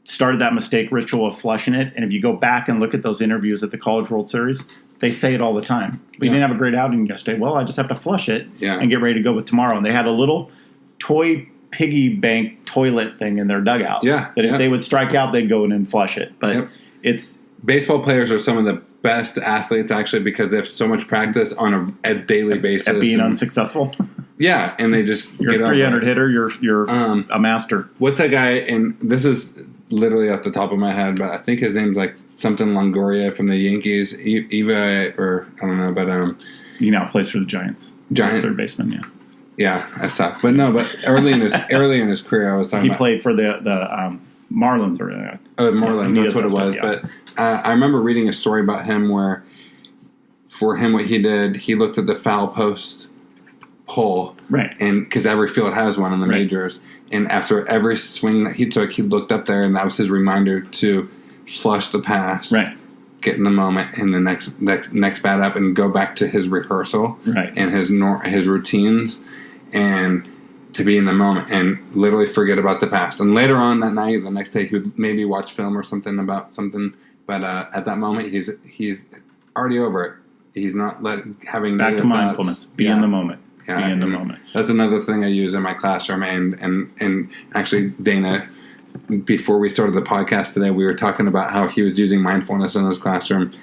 started that mistake ritual of flushing it. And if you go back and look at those interviews at the College World Series, they say it all the time. We didn't have a great outing yesterday. Well, I just have to flush it and get ready to go with tomorrow. And they had a little toy piggy bank toilet thing in their dugout. Yeah. That if they would strike out, they'd go in and flush it. But it's... Baseball players are some of the best athletes, actually, because they have so much practice on a daily basis. At being unsuccessful. Yeah, and they just you're a 300 hitter. You're a master. What's that guy? And this is literally off the top of my head, but I think his name's like something Longoria from the Yankees. Eva, or I don't know, but he now plays for the Giants. Giant third baseman, yeah. Yeah, I suck. But no, but early in his career, I was talking he about. He played for the Marlins. Marlins, yeah, that's what it was. Yeah. But I remember reading a story about him where, for him, what he did, he looked at the foul post hole. Right. And because every field has one in the majors. And after every swing that he took, he looked up there, and that was his reminder to flush the pass. Right. Get in the moment, and the next bat up, and go back to his rehearsal. Right. And his routines. And to be in the moment and literally forget about the past. And later on that night, the next day, he would maybe watch film or something about something. But at that moment, he's already over it. He's not having back to mindfulness. Be in the moment. Yeah, be in the moment. That's another thing I use in my classroom. And actually, Dana, before we started the podcast today, we were talking about how he was using mindfulness in his classroom.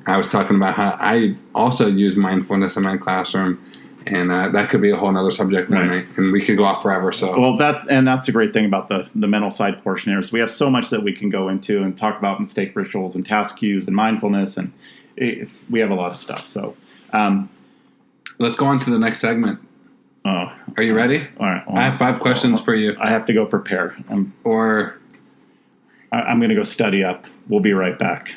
I was talking about how I also use mindfulness in my classroom. And that could be a whole other subject one night, and we could go off forever. So, well, that's the great thing about the mental side portion here is we have so much that we can go into and talk about mistake rituals and task cues and mindfulness, and we have a lot of stuff. So, let's go on to the next segment. Are you ready? All right. Well, I have 5 questions for you. I have to go prepare. I'm going to go study up. We'll be right back.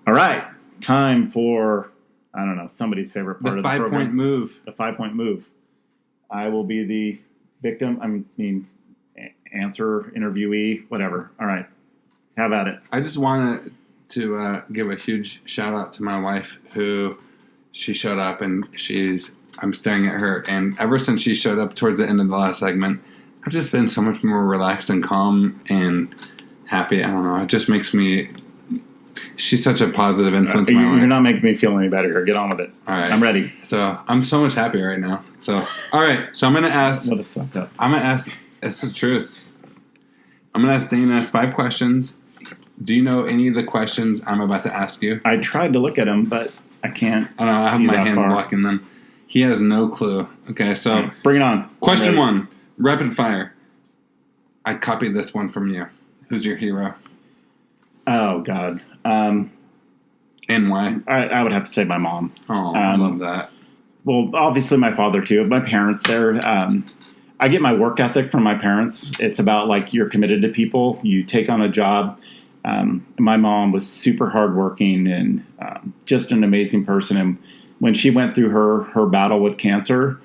All right, time for, I don't know, somebody's favorite part of the program. The 5-point move. The 5-point move. I will be the victim, answer, interviewee, whatever. All right, have at it. I just wanted to give a huge shout out to my wife, who she showed up, and I'm staring at her, and ever since she showed up towards the end of the last segment, I've just been so much more relaxed and calm and happy. I don't know, it just makes me... She's such a positive influence in my life. You're not making me feel any better here. Get on with it. All right. I'm ready. So I'm so much happier right now. So, all right. So I'm going to ask... What a suck up. I'm going to ask... It's the truth. I'm going to ask Dana 5 questions. Do you know any of the questions I'm about to ask you? I tried to look at them, but I can't. I don't know. I have my hands blocking them. He has no clue. Okay, so... Right, bring it on. Question 1. Rapid fire. I copied this one from you. Who's your hero? Oh, God. And why? I would have to say my mom. Oh, I love that. Well, obviously my father too. My parents, I get my work ethic from my parents. It's about like you're committed to people. You take on a job. My mom was super hardworking and just an amazing person. And when she went through her battle with cancer,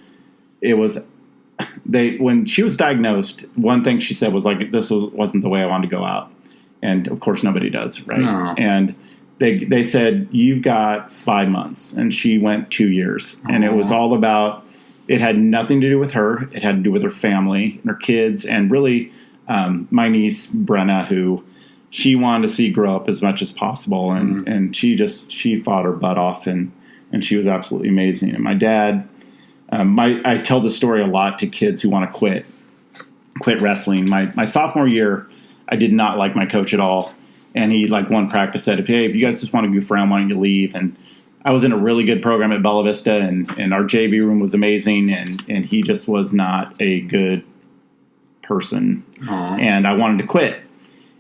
it was when she was diagnosed, one thing she said was like, this wasn't the way I wanted to go out. And of course nobody does, right? No. And they said, you've got 5 months. And she went 2 years. Aww. And it was all about, it had nothing to do with her. It had to do with her family and her kids. And really, my niece, Brenna, who she wanted to see grow up as much as possible. And she fought her butt off. And she was absolutely amazing. And my dad, I tell the story a lot to kids who want to quit wrestling. My sophomore year, I did not like my coach at all. And he, like one practice, said, if you guys just want to goof around, why don't you leave? And I was in a really good program at Bella Vista, and our JV room was amazing, and he just was not a good person. Aww. And I wanted to quit.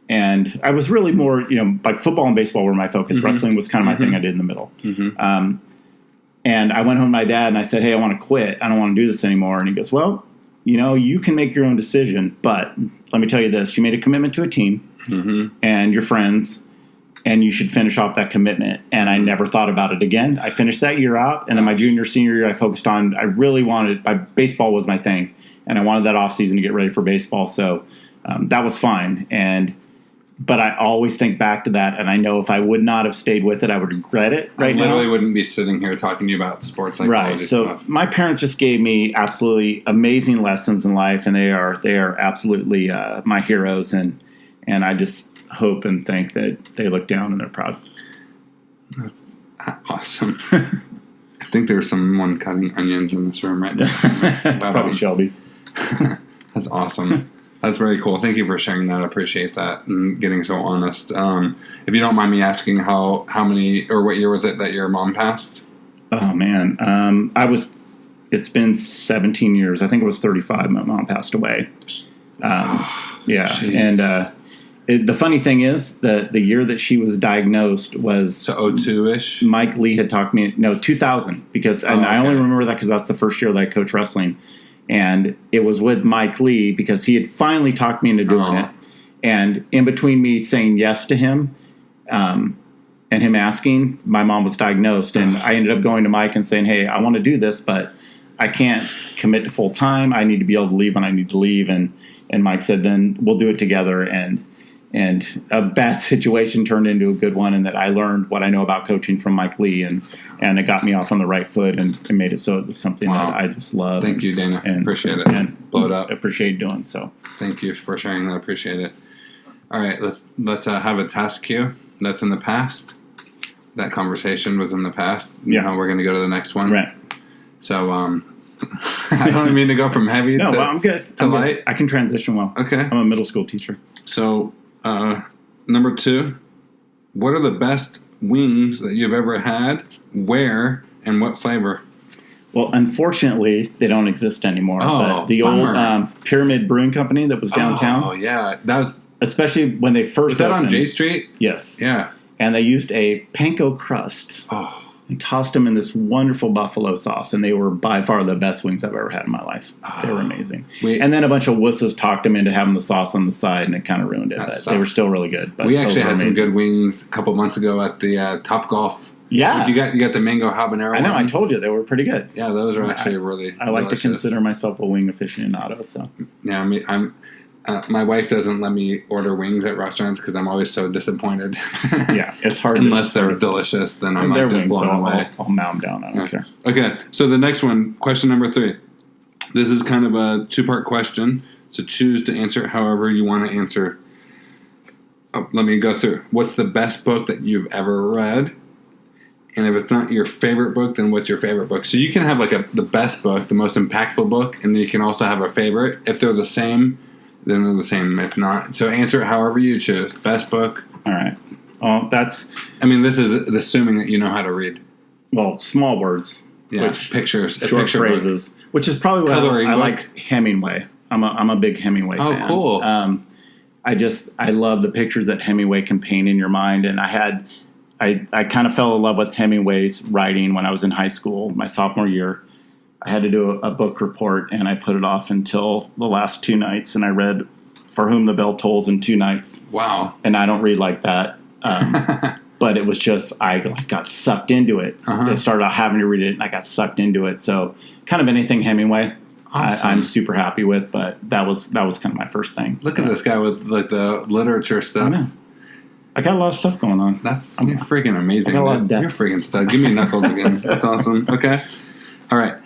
And I was really more, like football and baseball were my focus. Mm-hmm. Wrestling was kind of my thing I did in the middle. Mm-hmm. And I went home to my dad, and I said, hey, I want to quit. I don't want to do this anymore. And he goes, well, you can make your own decision, but let me tell you this. You made a commitment to a team and your friends, and you should finish off that commitment. And I never thought about it again. I finished that year out, and then my junior, senior year, I focused on, baseball was my thing, and I wanted that off season to get ready for baseball. So that was fine. But I always think back to that, and I know if I would not have stayed with it, I would regret it right now. I literally wouldn't be sitting here talking to you about sports psychology stuff. Right. So my parents just gave me absolutely amazing lessons in life, and they are absolutely my heroes, and I just hope and think that they look down and they're proud. That's awesome. I think there's someone cutting onions in this room right now. It's probably Shelby. That's awesome. That's very cool. Thank you for sharing that. I appreciate that and getting so honest. If you don't mind me asking, how many or what year was it that your mom passed? Oh, man. It's been 17 years. I think it was 35. My mom passed away. Yeah. Jeez. And the funny thing is that the year that she was diagnosed was... So 02-ish? Mike Lee had talked me... No, 2000. Because I only remember that because that's the first year that I coached wrestling. And it was with Mike Lee because he had finally talked me into doing it. And in between me saying yes to him and him asking, my mom was diagnosed. And I ended up going to Mike and saying, hey, I want to do this, but I can't commit to full time. I need to be able to leave when I need to leave. And Mike said, then we'll do it together. And a bad situation turned into a good one, and that I learned what I know about coaching from Mike Lee, and it got me off on the right foot and made it so it was something that I just love. Thank you, Dana. Appreciate it. And blow it up. Appreciate doing so. Thank you for sharing that. Appreciate it. All right, let's have a task cue that's in the past. That conversation was in the past. Yeah, we're going to go to the next one. Right. So I don't mean to go from heavy no, I'm good. to light. Good. I can transition well. Okay. I'm a middle school teacher. So number 2, what are the best wings that you've ever had? Where and what flavor? Well, unfortunately, they don't exist anymore. Oh, but the bummer. old Pyramid Brewing Company that was downtown. Oh, yeah. That was... Especially when they first Was that opened. on J Street? Yes. Yeah. And they used a panko crust. Oh. And tossed them in this wonderful buffalo sauce, and they were by far the best wings I've ever had in my life. They were amazing. And then a bunch of wusses talked them into having the sauce on the side, and it kind of ruined it. But they were still really good. But we actually had some good wings a couple months ago at the Top Golf. Yeah, you got the mango habanero. I know. Ones. I told you they were pretty good. Yeah, those are actually really. I like delicious. to consider myself a wing aficionado. So yeah, I'm. My wife doesn't let me order wings at restaurants because I'm always so disappointed. Yeah, it's hard. Unless they're delicious, then I'm like just blown away. I'll mow them down. I don't care. Okay, so the next one, question number 3. This is kind of a 2-part question, so choose to answer it however you want to answer. Let me go through. What's the best book that you've ever read? And if it's not your favorite book, then what's your favorite book? So you can have like the best book, the most impactful book, and then you can also have a favorite. If they're the same, then they're the same. If not, so answer it however you choose. Best book. All right. Oh, that's... I mean, this is assuming that you know how to read. Well, small words. Yeah, pictures. Short phrases. Book. Which is probably what I like Hemingway. I'm a big Hemingway fan. Oh, cool. I love the pictures that Hemingway can paint in your mind. And I kind of fell in love with Hemingway's writing when I was in high school, my sophomore year. I had to do a book report, and I put it off until the last 2 nights, and I read For Whom the Bell Tolls in 2 nights. Wow. And I don't read like that. But it was just, I got sucked into it. I started out having to read it, and I got sucked into it. So kind of anything Hemingway, awesome. I'm super happy with, but that was kind of my first thing. Look at this guy with like the literature stuff. I know. I got a lot of stuff going on. You're freaking amazing. I got a lot of depth. You're freaking stud. Give me knuckles again. That's awesome. Okay. All right.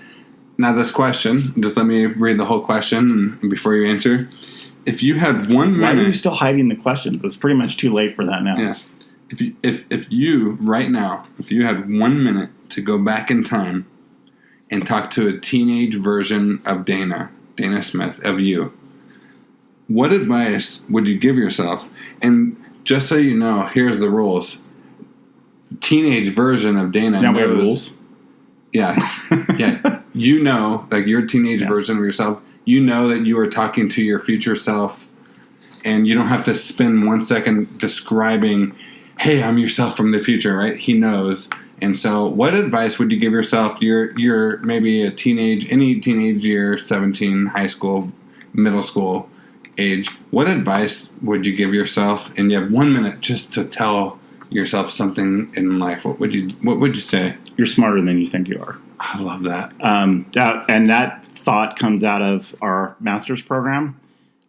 Now this question, just let me read the whole question before you answer. If you had 1 minute... Why are you still hiding the questions? It's pretty much too late for that now. Yeah. If you, right now, if you had 1 minute to go back in time and talk to a teenage version of Dana Smith, of you, what advice would you give yourself? And just so you know, here's the rules. Teenage version of Dana now knows... we have rules? Yeah. Yeah. You know, like your teenage version of yourself, you know that you are talking to your future self, and you don't have to spend 1 second describing, hey, I'm yourself from the future, right? He knows. And so what advice would you give yourself? You're maybe any teenage year, 17, high school, middle school age. What advice would you give yourself? And you have 1 minute just to tell yourself something in life. What would you say? You're smarter than you think you are. I love that. And that thought comes out of our master's program.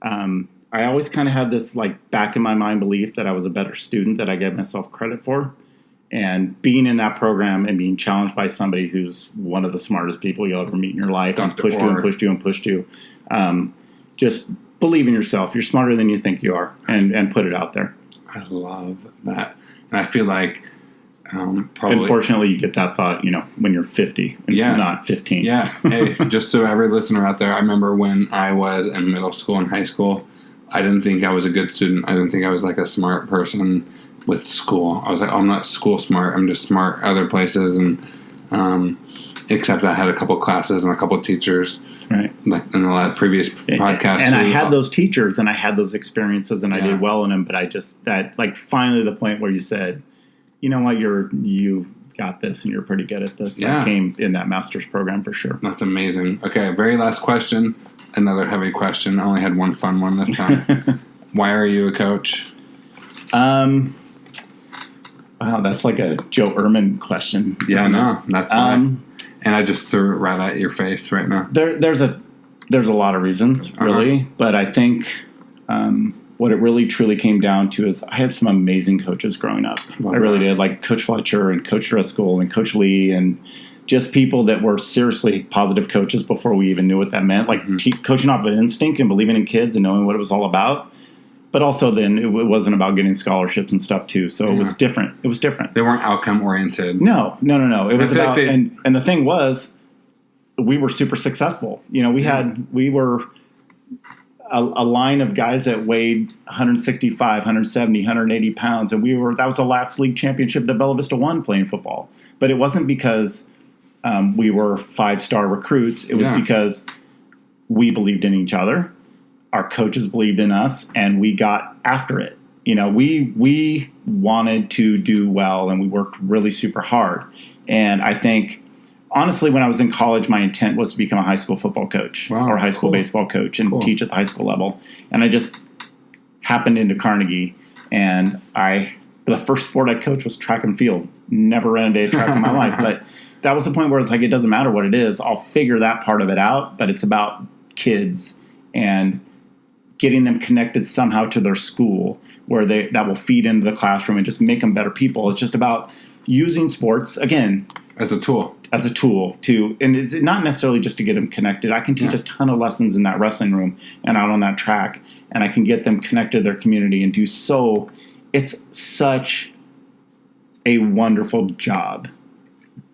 I always kind of had this like back in my mind belief that I was a better student that I gave myself credit for. And being in that program and being challenged by somebody who's one of the smartest people you'll ever meet in your life, and pushed you, just believe in yourself. You're smarter than you think you are, and put it out there. I love that. And I feel like probably... Unfortunately, you get that thought, when you're 50 and not 15. Yeah. Hey, just so every listener out there, I remember when I was in middle school and high school, I didn't think I was a good student. I didn't think I was like a smart person with school. I was like, I'm not school smart. I'm just smart other places. And Except I had a couple classes and a couple teachers, right, like in the previous podcast. And I had those teachers and I had those experiences and I did well in them. But I just finally the point where you said, you know what, you got this and you're pretty good at this. That came in that master's program for sure. That's amazing. Okay, very last question. Another heavy question. I only had one fun one this time. Why are you a coach? Wow, that's like a Joe Ehrman question. Yeah, no, that's right. And I just threw it right at your face right now. There's a lot of reasons, really, but I think what it really truly came down to is I had some amazing coaches growing up. I really did, like Coach Fletcher and Coach Driscoll and Coach Lee, and just people that were seriously positive coaches before we even knew what that meant, like coaching off of instinct and believing in kids and knowing what it was all about. But also then it wasn't about getting scholarships and stuff too. So it was different. It was different. They weren't outcome oriented. No. It was about, and the thing was, we were super successful. You know, we were a line of guys that weighed 165, 170, 180 pounds. And that was the last league championship that Bella Vista won playing football. But it wasn't because we were 5-star recruits. It was because we believed in each other. Our coaches believed in us, and we got after it. You know, we wanted to do well, and we worked really super hard. And I think, honestly, when I was in college, my intent was to become a high school football coach or high school baseball coach and teach at the high school level. And I just happened into Carnegie, and the first sport I coached was track and field. Never ran a day of track in my life, but that was the point where it's like, it doesn't matter what it is. I'll figure that part of it out, but it's about kids and getting them connected somehow to their school where that will feed into the classroom and just make them better people. It's just about using sports, again, as a tool to, and it's not necessarily just to get them connected. I can teach a ton of lessons in that wrestling room and out on that track, and I can get them connected to their community and do so. It's such a wonderful job.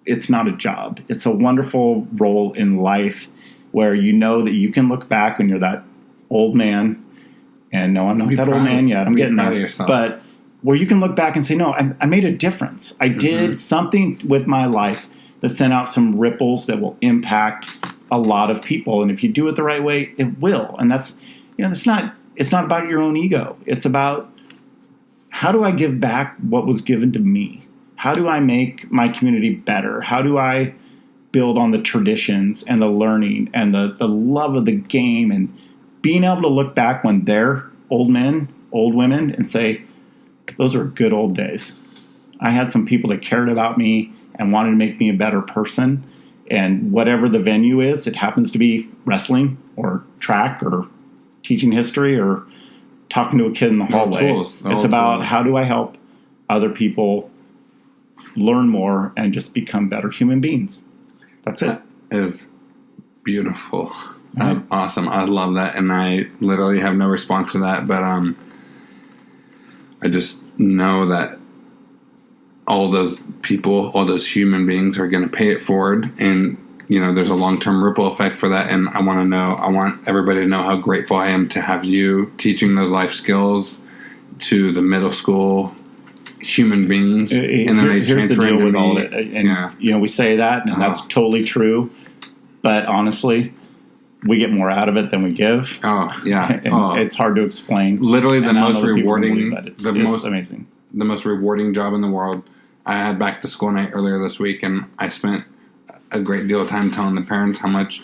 It's not a job. It's a wonderful role in life where you know that you can look back when you're that old man, and no, I'm not that old man yet. I'm getting there. But where you can look back and say, no, I made a difference. I did something with my life that sent out some ripples that will impact a lot of people. And if you do it the right way, it will. And that's, it's not about your own ego. It's about, how do I give back what was given to me? How do I make my community better? How do I build on the traditions and the learning and the love of the game, and being able to look back when they're old men, old women, and say, those were good old days. I had some people that cared about me and wanted to make me a better person. And whatever the venue is, it happens to be wrestling or track or teaching history or talking to a kid in the hallway. It's about, how do I help other people learn more and just become better human beings? That's it. That is beautiful. That's awesome. I love that, and I literally have no response to that, but I just know that all those people, all those human beings are going to pay it forward, and there's a long-term ripple effect for that, and I want everybody to know how grateful I am to have you teaching those life skills to the middle school human beings, and then they transfer into me. All of it. And we say that, and that's totally true, but honestly, we get more out of it than we give. Oh, yeah. It's hard to explain. Literally the most rewarding, it's amazing. The most rewarding job in the world. I had back to school night earlier this week, and I spent a great deal of time telling the parents how much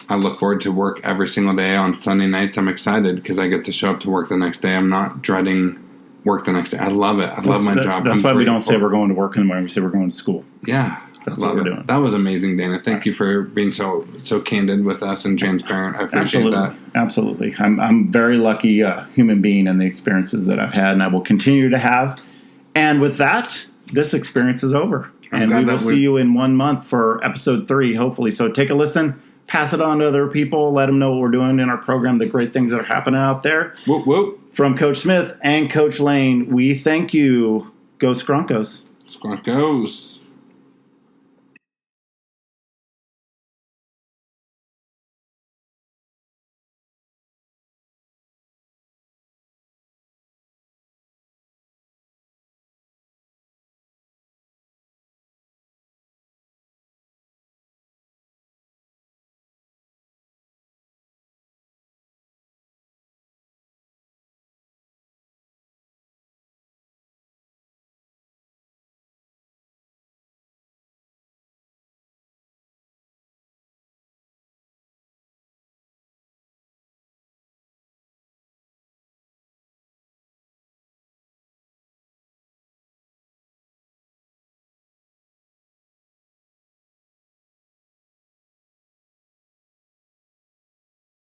I look forward to work every single day. On Sunday nights, I'm excited because I get to show up to work the next day. I'm not dreading work the next day. I love it. I love my job. That's why we don't say we're going to work in the morning. We say we're going to school. Yeah. That's what we're doing. That was amazing, Dana. Thank you for being so candid with us and transparent. I appreciate that. Absolutely. I'm very lucky human being and the experiences that I've had, and I will continue to have. And with that, this experience is over. And we will see you in 1 month for episode 3, hopefully. So take a listen, pass it on to other people, let them know what we're doing in our program, the great things that are happening out there. Whoop, whoop. From Coach Smith and Coach Lane, we thank you. Go Scroncos. Scroncos.